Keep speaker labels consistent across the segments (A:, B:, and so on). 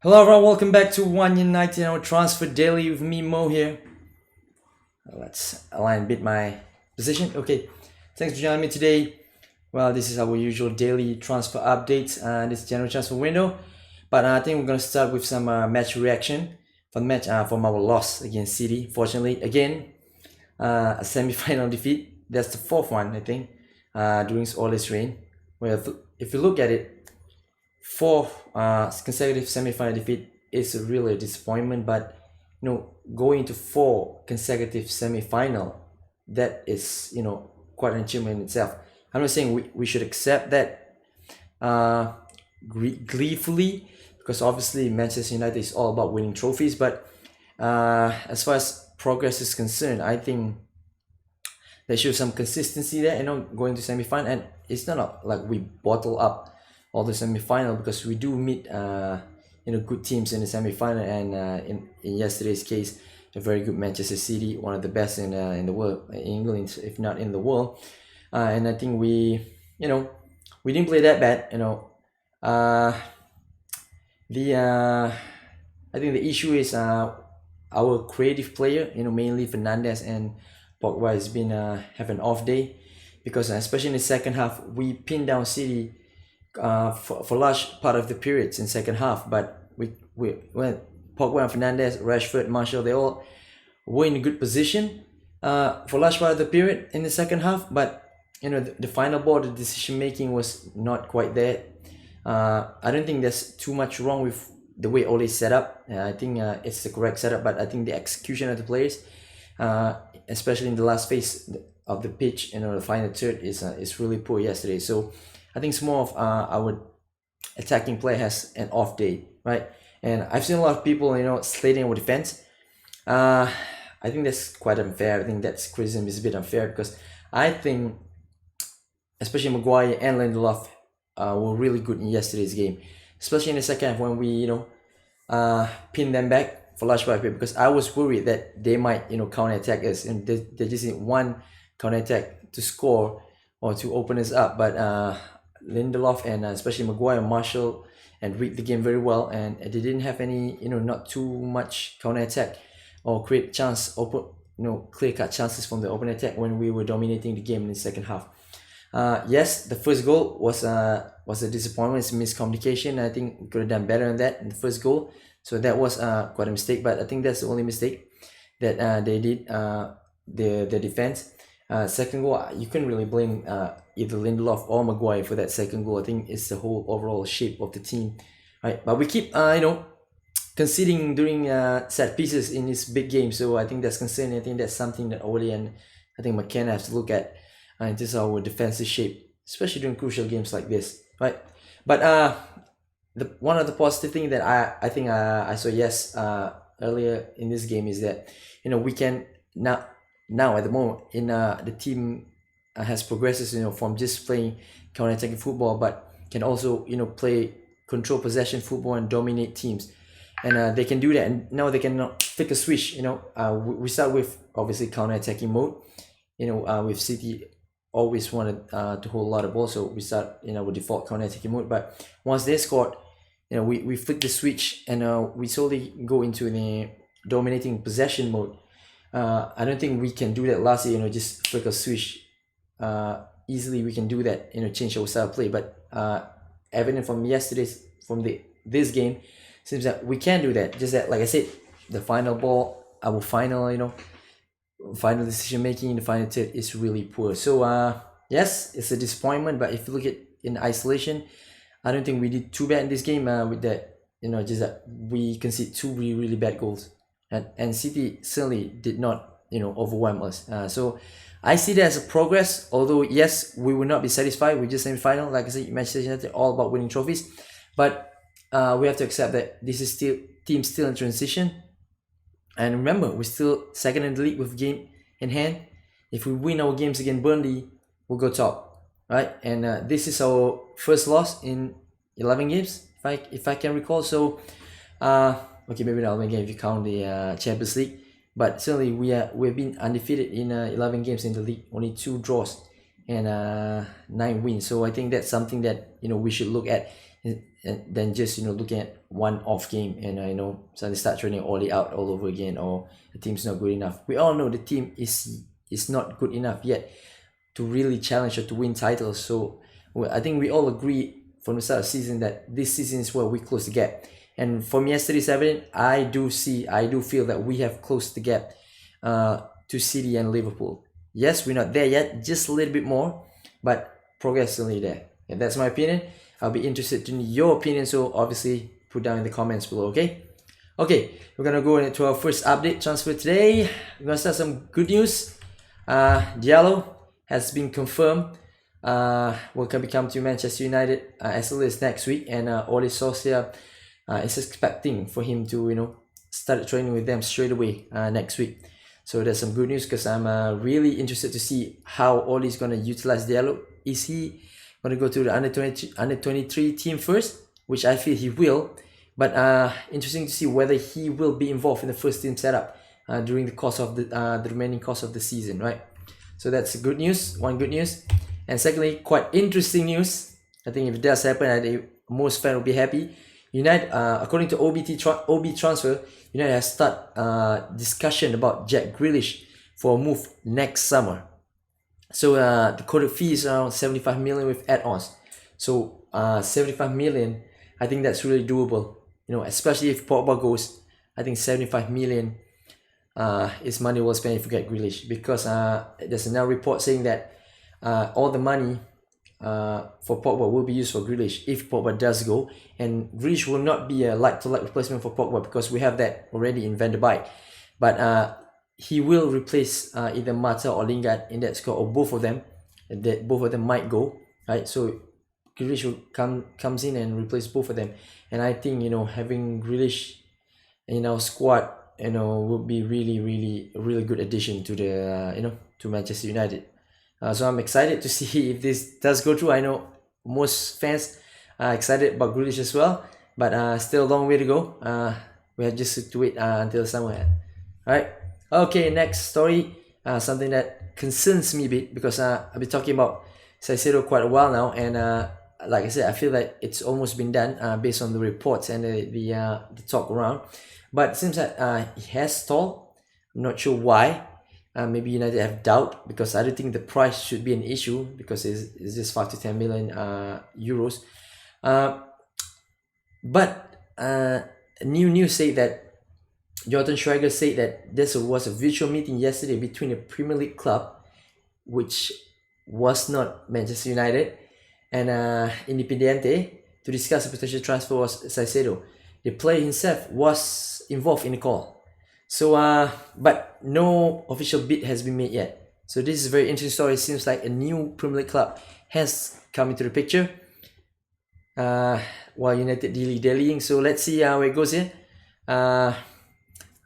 A: Hello everyone, welcome back to One United our Transfer Daily with me, Mo here. Let's align a bit my position. Okay, thanks for joining me today. Well, this is our usual daily transfer updates and this January transfer window. But I think we're gonna start with some match reaction for the match from our loss against City. Fortunately, again, a semi-final defeat. That's the fourth one, I think, during all this reign. Well, if you look at it, fourth consecutive semi-final defeat is really a disappointment, but going to four consecutive semi-final, that is quite an achievement in itself. I'm not saying we should accept that gleefully, because obviously Manchester United is all about winning trophies, but as far as progress is concerned, I think there shows some consistency there, going to semi-final. And it's not like we bottle up all the semi-final, because we do meet good teams in the semi-final, and in yesterday's case, a very good Manchester City, one of the best in the world, in England, if not in the world. And I think we didn't play that bad. I think the issue is our creative player, mainly Fernandes and Pogba has been have an off day, because especially in the second half we pinned down City for large part of the periods in second half, but when Pogba and Fernandes, Rashford, Martial, they all were in a good position for large part of the period in the second half, but the final ball, the decision making was not quite there. I don't think there's too much wrong with the way Ole set up. I think it's the correct setup, but I think the execution of the players, especially in the last phase of the pitch, the final third is really poor yesterday. So I think it's more of our attacking player has an off day, right? And I've seen a lot of people, slating our defense. I think that's quite unfair. I think that's criticism is a bit unfair, because I think, especially Maguire and Lindelof, were really good in yesterday's game, especially in the second half when we, pinned them back for large part of it, because I was worried that they might, counter attack us, and they just need one counter attack to score or to open us up. But Lindelof and especially Maguire and Martial and read the game very well, and they didn't have any not too much counter attack or create clear cut chances from the open attack when we were dominating the game in the second half. Yes, the first goal was a disappointment. It's miscommunication. I think we could have done better than that in the first goal, so that was quite a mistake. But I think that's the only mistake that they did, the defense. Second goal, you couldn't really blame either Lindelof or Maguire for that second goal. I think it's the whole overall shape of the team, right? But we keep conceding during set pieces in this big game, so I think that's concerning. I think that's something that Ole and I think Mekano have to look at in terms of our defensive shape, especially during crucial games like this, right? But one of the positive thing that I think I saw earlier in this game is that we can now at the moment in the team has progresses from just playing counter-attacking football, but can also play control possession football and dominate teams, and they can do that. And now they can flick a switch. We start with obviously counter-attacking mode. With City always wanted to hold a lot of balls, so we start with default counter-attacking mode. But once they scored, we flick the switch, and we slowly go into the dominating possession mode. I don't think we can do that last year, just flick a switch easily. We can do that, change our style of play. But evident from this game, seems that we can do that. Just that, like I said, the final ball, our final decision making in the final third is really poor. So yes, it's a disappointment. But if you look at in isolation, I don't think we did too bad in this game. With that, just that we conceded two really, really bad goals. And City certainly did not overwhelm us. So I see that as a progress, although yes, we will not be satisfied with just semi-final. Like I said, Manchester United all about winning trophies, but we have to accept that this is team still in transition. And remember, we're still second in the league with game in hand. If we win our games against Burnley, we'll go top, right? And this is our first loss in 11 games, if I can recall. So okay, maybe not 11 games if you count the Champions League, but certainly we've been undefeated in 11 games in the league, only 2 draws and 9 wins. So I think that's something that we should look at and then just looking at one off game and suddenly start training all the out all over again, or the team's not good enough. We all know the team is not good enough yet to really challenge or to win titles. So I think we all agree from the start of the season that this season is where we close the gap. And from yesterday's evidence, I do feel that we have closed the gap to City and Liverpool. Yes, we're not there yet, just a little bit more, but progressively there. And that's my opinion. I'll be interested in your opinion, so obviously put down in the comments below, okay? Okay, we're gonna go into our first update transfer today. We're gonna start some good news. Diallo has been confirmed. Will be coming to Manchester United as early as next week, and Ole Solskjaer is expecting for him to start training with them straight away next week. So that's some good news, because I'm really interested to see how Ole is gonna utilize Diallo. Is he gonna go to the under 23 team first, which I feel he will, but interesting to see whether he will be involved in the first team setup during the course of the remaining course of the season, right? So that's good news, one good news. And secondly, quite interesting news. I think if it does happen, I think most fans will be happy. United, according to OB transfer, United has started discussion about Jack Grealish for a move next summer. So the quoted fee is around 75 million with add-ons. So 75 million, I think that's really doable. Especially if Pogba goes, I think 75 million is money well spent if you get Grealish, because there's another report saying that all the money for Pogba will be used for Grealish if Pogba does go, and Grealish will not be a like-to-like replacement for Pogba because we have that already in Van der Beek, but he will replace either Mata or Lingard in that squad, or both of them. That both of them might go, right? So Grealish will comes in and replace both of them, and I think having Grealish in our squad would be really good addition to the to Manchester United. So I'm excited to see if this does go through. I know most fans are excited about Grealish as well, but still a long way to go. We have just to wait until summer. Alright, okay, next story. Something that concerns me a bit, because I've been talking about Caicedo quite a while now, and like I said, I feel like it's almost been done based on the reports and the talk around. But it seems that he has stalled. I'm not sure why. Maybe United have doubt, because I don't think the price should be an issue, because it's just 5 to 10 million euros. But new news say that Jonathan Schweiger said that this was a virtual meeting yesterday between a Premier League club, which was not Manchester United, and Independiente, to discuss a potential transfer was Caicedo. The player himself was involved in the call. So, but no official bid has been made yet. So this is a very interesting story. It seems like a new Premier League club has come into the picture, while United dilly-dallying. So let's see how it goes here. I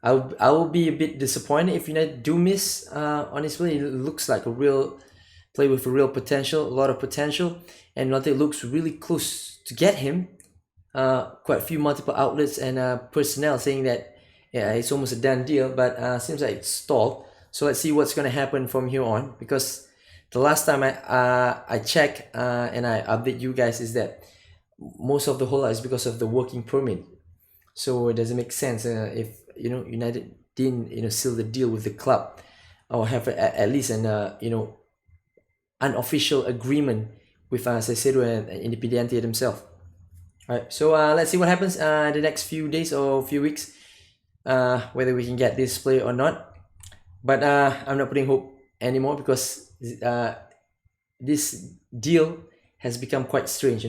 A: will be a bit disappointed if United do miss on his play. It looks like a real play with a real potential, a lot of potential, and United looks really close to get him. Quite a few multiple outlets and personnel saying that it's almost a done deal, but seems like it's stalled. So let's see what's gonna happen from here on, because the last time I checked and I update you guys is that most of the holdout is because of the working permit. So it doesn't make sense if United didn't seal the deal with the club, or have at least an unofficial agreement with Caicedo and Independiente themselves. Alright, so let's see what happens the next few days or few weeks, whether we can get this player or not. But I'm not putting hope anymore, because this deal has become quite strange.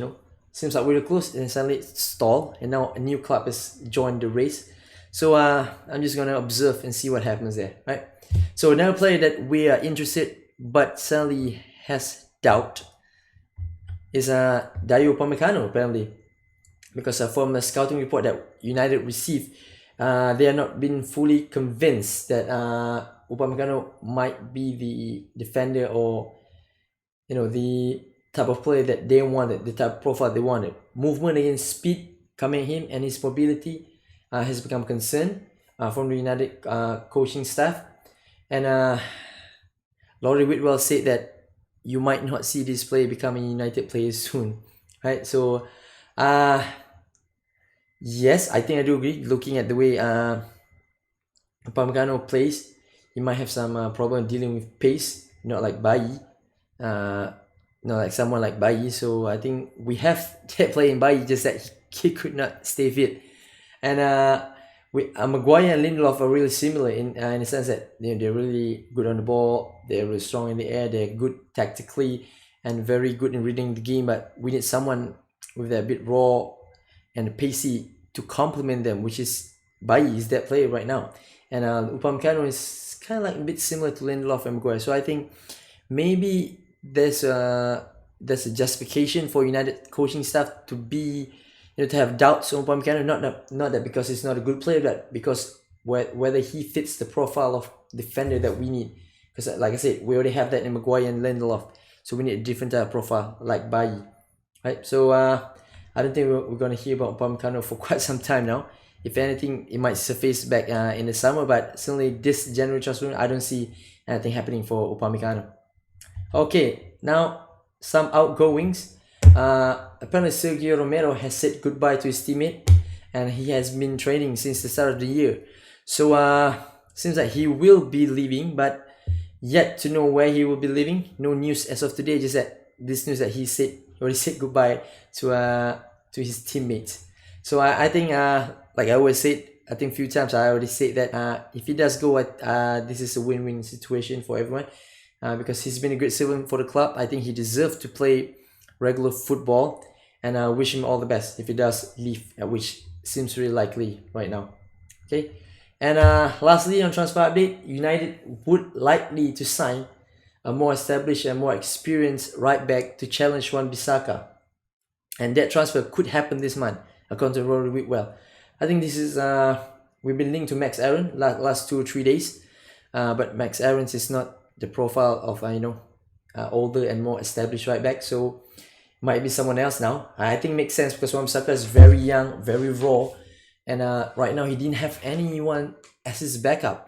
A: Seems like we're close and suddenly it's stalled, and now a new club has joined the race. So I'm just gonna observe and see what happens there, right? So another player that we are interested but suddenly has doubt is Diallo Upamecano, apparently, because from a scouting report that United received, they are not been fully convinced that Upamecano might be the defender, or the type of player that they wanted, the type of profile they wanted. Movement against speed coming him, and his mobility has become concern from the United coaching staff. And Laurie Whitwell said that you might not see this player becoming a United player soon, right? So Uh yes, I think I do agree. Looking at the way Upamecano plays, he might have some problem dealing with pace, not like Bailly. Uh, not like someone like Bailly. So I think we have that player in Bailly, just that he could not stay fit. And Maguire and Lindelof are really similar in the sense that they're really good on the ball, they're really strong in the air, they're good tactically, and very good in reading the game. But we need someone with that bit raw and pacey to complement them, which is Bailly is that player right now. And Upamecano is kind of like a bit similar to Lindelof and Maguire. So I think maybe there's a justification for United coaching staff to be to have doubts on Upamecano. Not that because he's not a good player, but because whether he fits the profile of defender that we need. Because like I said, we already have that in Maguire and Lindelof, so we need a different type of profile like Bailly, right? So I don't think we're gonna hear about Upamecano for quite some time now. If anything, it might surface back in the summer, but certainly this January transfer window, I don't see anything happening for Upamecano. Okay, now some outgoings. Apparently Sergio Romero has said goodbye to his teammate, and he has been training since the start of the year. So seems like he will be leaving, but yet to know where he will be leaving. No news as of today. Just that this news that he already said goodbye to his teammates. So I think like I always said, I think a few times I already said that if he does go, this is a win-win situation for everyone. Because he's been a great servant for the club. I think he deserves to play regular football, and I wish him all the best if he does leave, which seems really likely right now. Okay, and lastly on transfer update, United would likely to sign a more established and more experienced right back to challenge Wan-Bissaka, and that transfer could happen this month, according to Rory Whitwell. I think this is we've been linked to Max Aaron last 2 or 3 days, but Max Aaron's is not the profile of older and more established right back, so might be someone else now. I think makes sense because Wan-Bissaka is very young, very raw, and right now he didn't have anyone as his backup.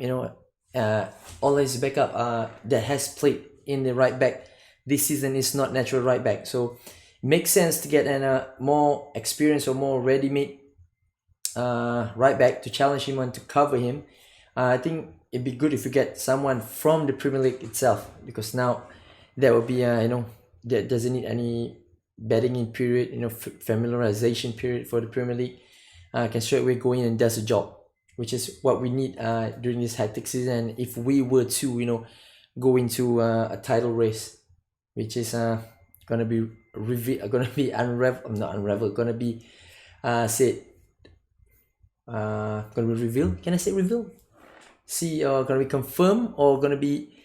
A: All his backup that has played in the right back this season is not natural right back, so it makes sense to get a more experienced or more ready-made right back to challenge him and to cover him. I think it'd be good if you get someone from the Premier League itself, because now that will be that doesn't need any bedding in period, familiarization period for the Premier League. Can straight away go in and does the job, which is what we need during this hectic season. And if we were to go into a title race, which is gonna be gonna be gonna be revealed. Can I say revealed? Gonna be confirmed or gonna be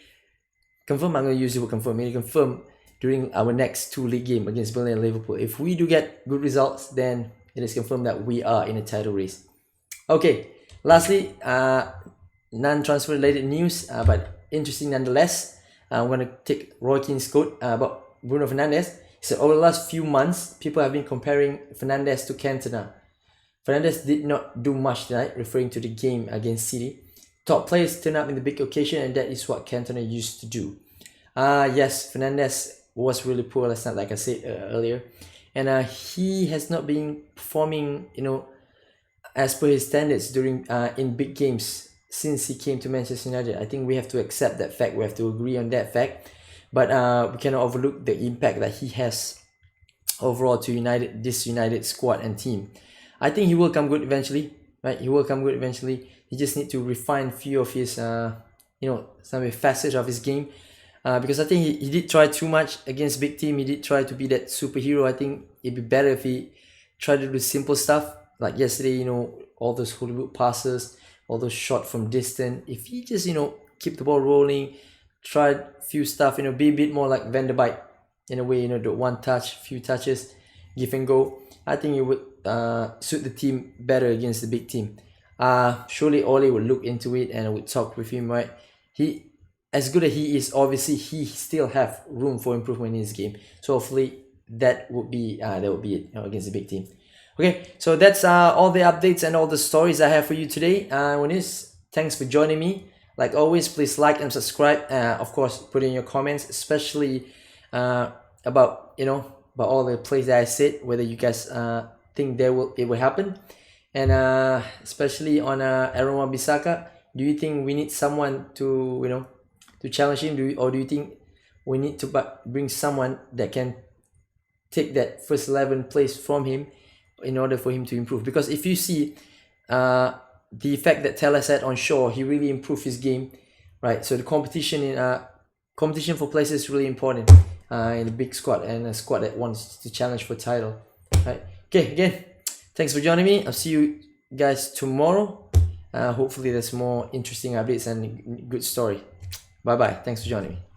A: confirmed? I'm gonna use the word confirm. Maybe confirm during our next 2 league game against Burnley and Liverpool. If we do get good results, then it is confirmed that we are in a title race. Okay, lastly, non-transfer related news, but interesting nonetheless. I'm gonna take Roy Keane's quote about Bruno Fernandes. He said, over the last few months, people have been comparing Fernandes to Cantona. Fernandes did not do much tonight, referring to the game against City. Top players turn up in the big occasion, and that is what Cantona used to do. Yes, Fernandes was really poor last night, like I said earlier, and he has not been performing, as per his standards during in big games since he came to Manchester United. I think we have to accept that fact. We have to agree on that fact, but we cannot overlook the impact that he has overall to this United squad and team. I think he will come good eventually, right? He will come good eventually. He just need to refine few of his, some facets of his game. Because I think he did try too much against big team. He did try to be that superhero. I think it'd be better if he tried to do simple stuff. Like yesterday, all those Hollywood passes, all those shots from distance. If he just, keep the ball rolling, try a few stuff, be a bit more like Van der Beek in a way, the one touch, few touches, give and go. I think it would suit the team better against the big team. Surely Ole would look into it and would talk with him, right? As good as he is, obviously he still have room for improvement in his game. So hopefully that would be it against the big team. Okay, so that's all the updates and all the stories I have for you today. Thanks for joining me. Like always, please like and subscribe. Of course, put in your comments, especially about about all the plays that I said, whether you guys think it will happen, and especially on Aaron Wan-Bissaka. Do you think we need someone to to challenge him? Or do you think we need to bring someone that can take that first 11 place from him in order for him to improve? Because if you see the effect that Telles had on Shaw, he really improved his game, right? So the competition for places is really important in a big squad and a squad that wants to challenge for title, right? Okay, again, thanks for joining me. I'll see you guys tomorrow. Hopefully there's more interesting updates and good story. Bye bye. Thanks for joining me.